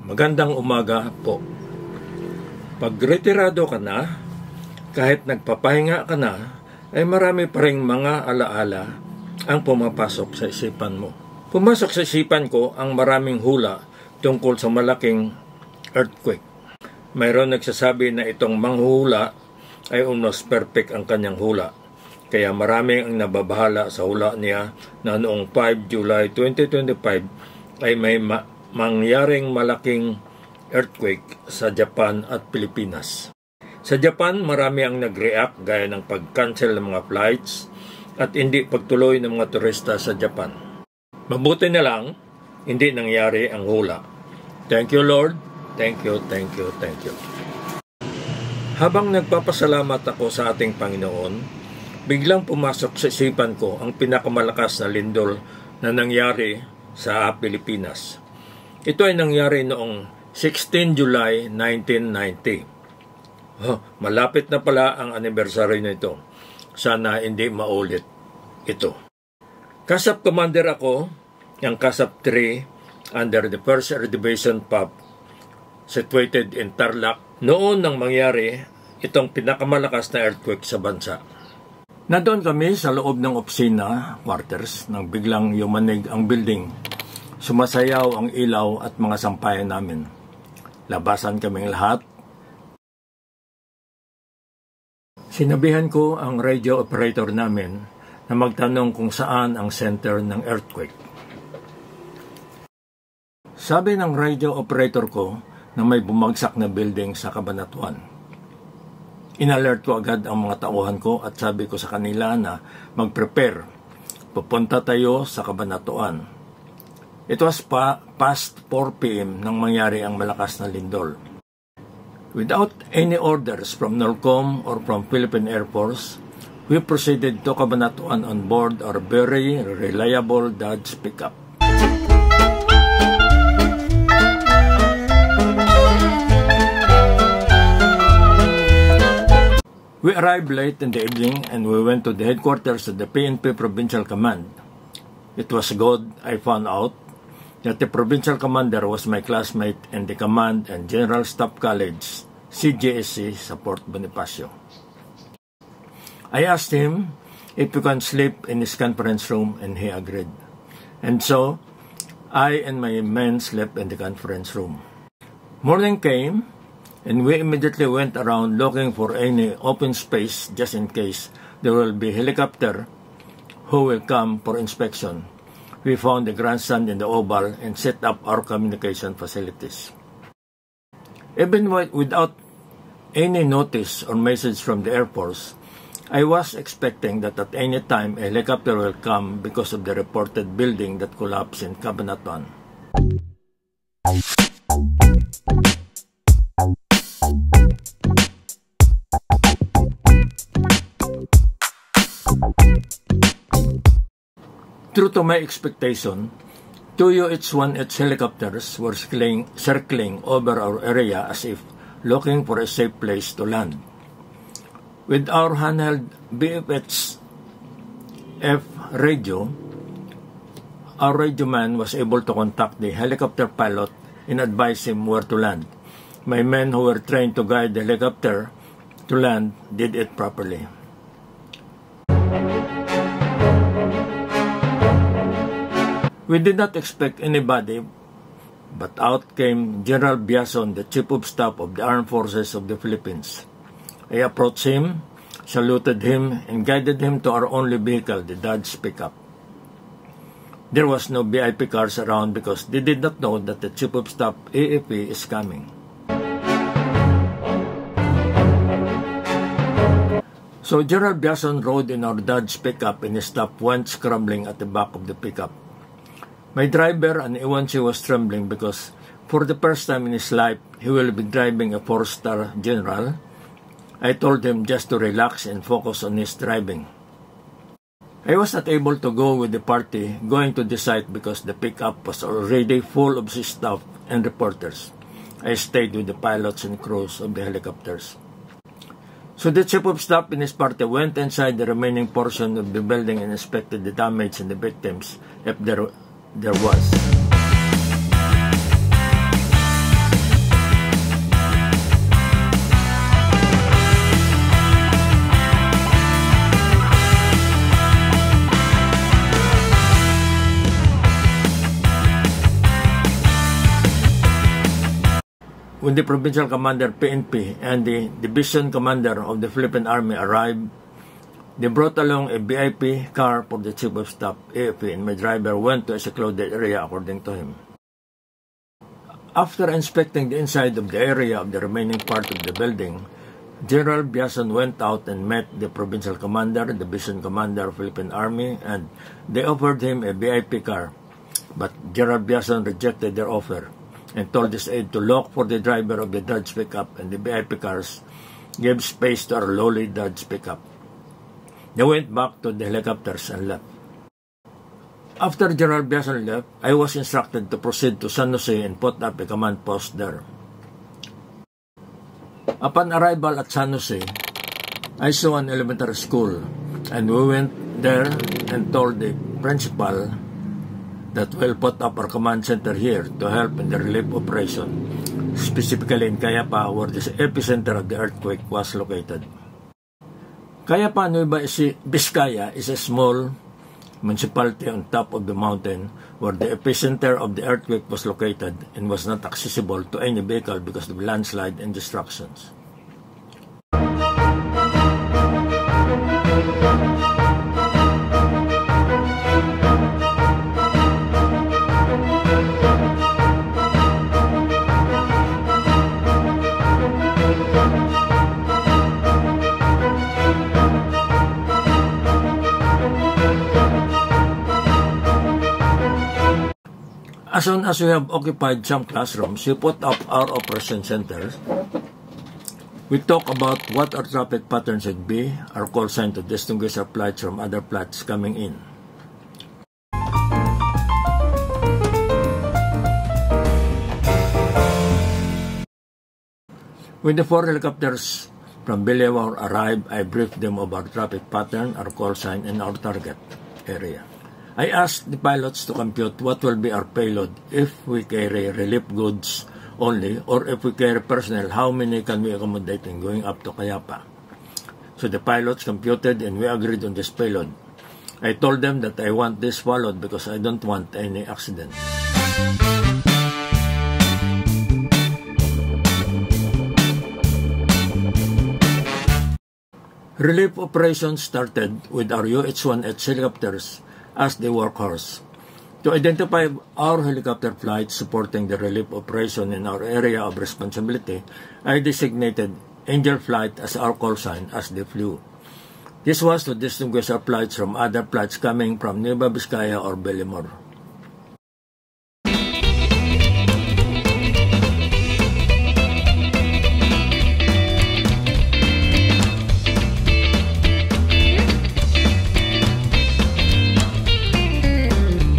Magandang umaga po. Pag retirado ka na, kahit nagpapahinga ka na, ay marami pa ring mga alaala ang pumapasok sa isipan mo. Pumasok sa isipan ko ang maraming hula tungkol sa malaking earthquake. Mayroon nagsasabi na itong manghuhula ay almost perfect ang kanyang hula. Kaya marami ang nababahala sa hula niya na noong 5 July 2025 ay may mangyaring malaking earthquake sa Japan at Pilipinas. Sa Japan, marami ang nag-react gaya ng pag-cancel ng mga flights at hindi pagtuloy ng mga turista sa Japan. Mabuti na lang, hindi nangyari ang hula. Thank you, Lord. Thank you, thank you, thank you. Habang nagpapasalamat ako sa ating Panginoon, biglang pumasok sa isipan ko ang pinakamalakas na lindol na nangyari sa Pilipinas. Ito ay nangyari noong 16 July 1990. Malapit na pala ang anniversary nito. Sana hindi maulit ito. Kasap Commander ako, ang Kasap 3 under the 1st Air Division PAP situated in Tarlac noon nang mangyari itong pinakamalakas na earthquake sa bansa. Nandoon kami sa loob ng opisina, quarters, nang biglang yumanig ang building. Sumasayaw ang ilaw at mga sampayan namin. Labasan kaming lahat. Sinabihan ko ang radio operator namin na magtanong kung saan ang center ng earthquake. Sabi ng radio operator ko na may bumagsak na building sa Cabanatuan. Inalert ko agad ang mga tauhan ko at sabi ko sa kanila na mag-prepare. Pupunta tayo sa Cabanatuan. It was past 4 p.m. nang mangyari ang malakas na lindol. Without any orders from NORCOM or from Philippine Air Force, we proceeded to Cabanatuan on board our very reliable Dodge pickup. We arrived late in the evening and we went to the headquarters of the PNP Provincial Command. It was good, I found out, that the provincial commander was my classmate in the Command and General Staff College, CGSC, sa Port Bonifacio. I asked him if we can sleep in his conference room and he agreed. And so, I and my men slept in the conference room. Morning came, and we immediately went around looking for any open space just in case there will be a helicopter who will come for inspection. We found the grandstand in the Oval and set up our communication facilities. Even without any notice or message from the Air Force, I was expecting that at any time a helicopter will come because of the reported building that collapsed in Cabanatuan. True to my expectation, 2 UH-1H helicopters were circling over our area as if looking for a safe place to land. With our handheld BFH-F radio, our radio man was able to contact the helicopter pilot and advise him where to land. My men who were trained to guide the helicopter to land did it properly. We did not expect anybody, but out came General Biason, the Chief of Staff of the Armed Forces of the Philippines. I approached him, saluted him, and guided him to our only vehicle, the Dodge pickup. There was no VIP cars around because they did not know that the Chief of Staff, AFP, is coming. So General Biason rode in our Dodge pickup and his staff went scrambling at the back of the pickup. My driver, an Iwansi, was trembling because for the first time in his life, he will be driving a 4-star general. I told him just to relax and focus on his driving. I was not able to go with the party going to the site because the pickup was already full of staff and reporters. I stayed with the pilots and crews of the helicopters. So the Chief of Staff and his party went inside the remaining portion of the building and inspected the damage and the victims if there was. When the provincial commander PNP and the division commander of the Philippine Army arrived, they brought along a VIP car for the Chief of Staff, AFP, and my driver went to a secluded area according to him. After inspecting the inside of the area of the remaining part of the building, General Biason went out and met the provincial commander, division commander of Philippine Army, and they offered him a VIP car. But General Biason rejected their offer and told his aide to look for the driver of the Dodge pickup, and the VIP cars gave space to our lowly Dodge pickup. They went back to the helicopters and left. After General Biason left, I was instructed to proceed to San Jose and put up a command post there. Upon arrival at San Jose, I saw an elementary school, and we went there and told the principal that we'll put up our command center here to help in the relief operation, specifically in Cayapa, where the epicenter of the earthquake was located. Cayapa, Nueva Vizcaya is a small municipality on top of the mountain where the epicenter of the earthquake was located and was not accessible to any vehicle because of landslide and destructions. As soon as we have occupied some classrooms, we put up our operation centers. We talk about what our traffic patterns should be, our call sign to distinguish our flights from other flights coming in. When the 4 helicopters from Beliwar arrived, I briefed them of our traffic pattern, our call sign, and our target area. I asked the pilots to compute what will be our payload if we carry relief goods only, or if we carry personnel, how many can we accommodate in going up to Cayapa. So the pilots computed and we agreed on this payload. I told them that I want this followed because I don't want any accident. Relief operations started with our UH-1H helicopters as the workhorse. To identify our helicopter flights supporting the relief operation in our area of responsibility, I designated Angel Flight as our call sign as they flew. This was to distinguish our flights from other flights coming from Nueva Vizcaya or Beliwar.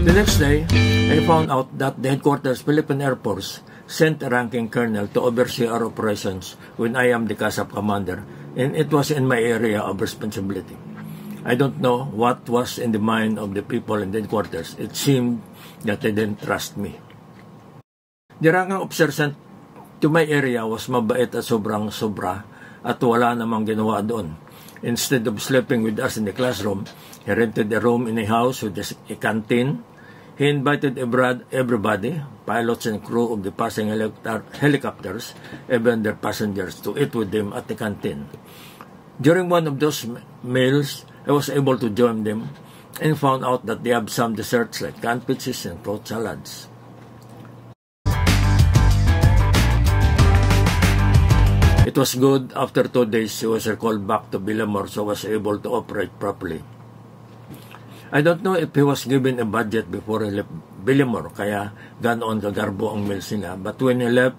The next day, I found out that the headquarters Philippine Air Force sent a ranking colonel to oversee our operations when I am the CASAP commander, and it was in my area of responsibility. I don't know what was in the mind of the people in the headquarters. It seemed that they didn't trust me. The ranking officer sent to my area was mabait at sobrang sobra at wala namang ginawa doon. Instead of sleeping with us in the classroom, he rented a room in a house with a canteen. He invited everybody, pilots and crew of the passing helicopters, even their passengers, to eat with them at the canteen. During one of those meals, I was able to join them and found out that they have some desserts like canned peaches and fruit salads. It was good. After 2 days, he was recalled back to Beliwar, so I was able to operate properly. I don't know if he was given a budget before he left Beliwar, kaya ganoon kagarbo ang meals nila. But when he left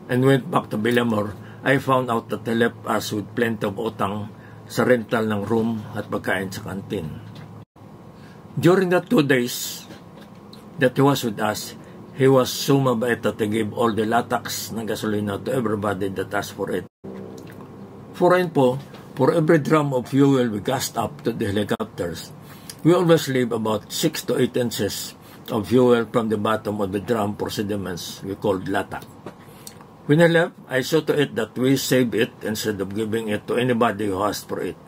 and went back to Beliwar, I found out that he left us with plenty of utang sa rental ng room at pagkain sa canteen. During that 2 days that he was with us, he was so mabait that he gave all the lataks ng gasolina to everybody that asked for it. For info, for every drum of fuel we gassed up to the helicopters, we always leave about 6 to 8 inches of fuel from the bottom of the drum for sediments we called latak. When I left, I saw to it that we save it instead of giving it to anybody who asked for it.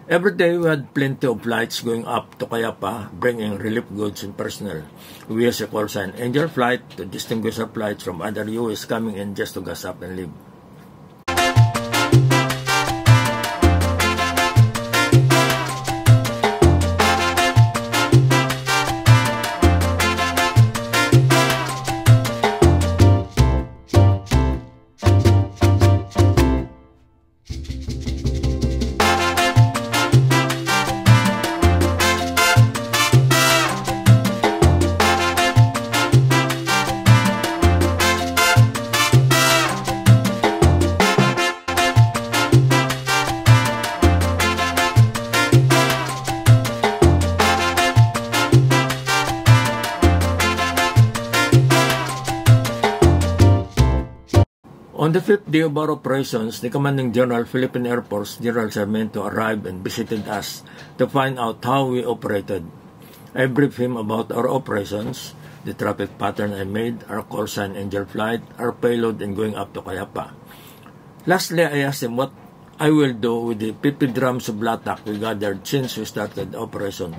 Every day we had plenty of flights going up to Cayapa, bringing relief goods and personnel. We use a call sign Angel Flight to distinguish our flights from other US coming in just to gas up and leave. On the 5th day of our operations, the Commanding General, Philippine Air Force, General Sarmiento, arrived and visited us to find out how we operated. I briefed him about our operations, the traffic pattern I made, our call sign Angel Flight, our payload, and going up to Cayapa. Lastly, I asked him what I will do with the 50 drums of latak we gathered since we started the operation.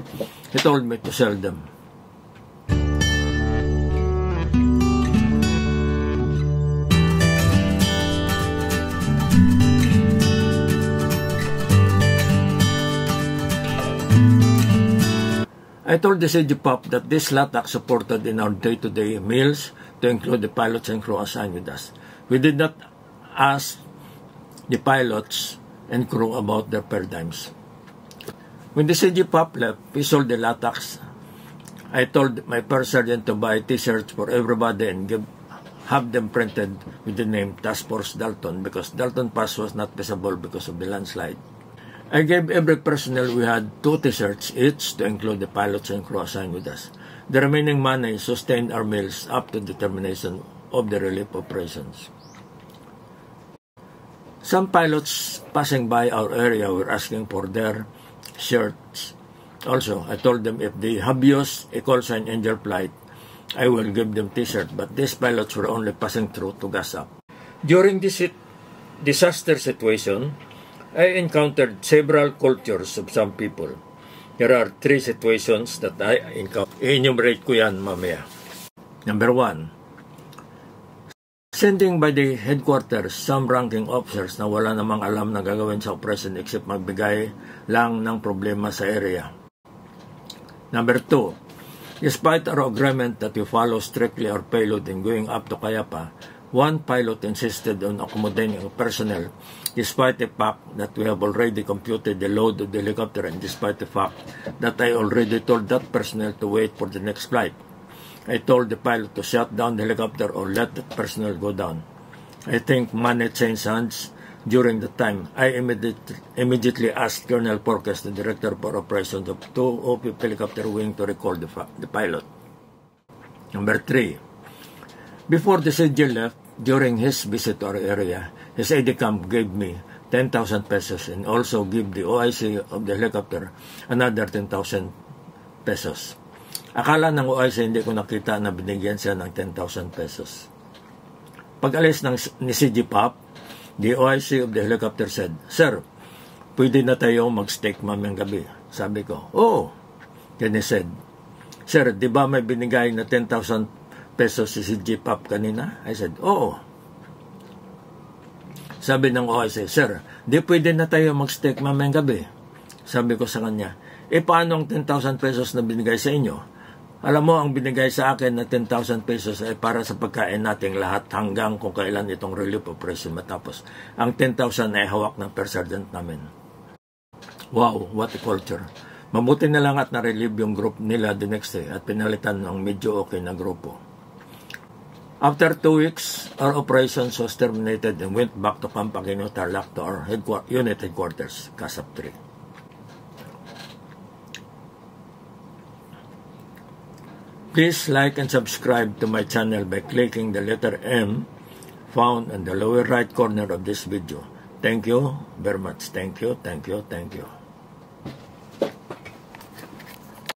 He told me to sell them. I told the CGPOP that this latak supported in our day-to-day meals to include the pilots and crew assigned with us. We did not ask the pilots and crew about their paradigms. When the CGPOP left, we sold the lataks. I told my first sergeant to buy t-shirts for everybody and have them printed with the name Task Force Dalton because Dalton Pass was not visible because of the landslide. I gave every personnel we had 2 t-shirts each to include the pilots and crew assigned with us. The remaining money sustained our meals up to the termination of the relief operations. Some pilots passing by our area were asking for their shirts. Also, I told them if they have used a call sign Angel Flight, I will give them t-shirts, but these pilots were only passing through to gas up. During this disaster situation, I encountered several cultures of some people. There are 3 situations that I encountered. I-enumerate ko yan mamaya. Number 1, sending by the headquarters some ranking officers na wala namang alam na gagawin sa operation except magbigay lang ng problema sa area. Number 2, despite our agreement that we follow strictly our payload in going up to Cayapa, one pilot insisted on accommodating personnel despite the fact that we have already computed the load of the helicopter and despite the fact that I already told that personnel to wait for the next flight. I told the pilot to shut down the helicopter or let the personnel go down. I think money changed hands during the time. I immediately asked Colonel Porques, the Director for Operations of 205 Helicopter Wing, to recall the pilot. Number 3, before the CG left, during his visit to our area, his aide-de-camp gave me 10,000 pesos and also give the OIC of the helicopter another 10,000 pesos. Akala ng OIC hindi ko nakita na binigyan siya ng 10,000 pesos. Pag-alis ni CGPOP, the OIC of the helicopter said, "Sir, pwede na tayo mag-steak mamayang gabi." Sabi ko, "Oo." Then he said, "Sir, di ba may binigay na 10,000 pesos si CGPOP kanina?" I said, "Oo." Sabi ng OIC, "Sir, di pwede na tayo mag-steak mamayang gabi." Sabi ko sa kanya, paano ang 10,000 pesos na binigay sa inyo? Alam mo, ang binigay sa akin na 10,000 pesos ay para sa pagkain nating lahat hanggang kung kailan itong relief operation matapos. Ang 10,000 ay hawak ng per sergeant namin. Wow, what a culture. Mabuti na lang at na-relieve yung group nila the next day at pinalitan ng medyo okay na grupo. After 2 weeks, our operations was terminated and went back to Camp Aquino, Tarlac to our unit headquarters, CASAP 3. Please like and subscribe to my channel by clicking the letter M found in the lower right corner of this video. Thank you very much. Thank you, thank you, thank you.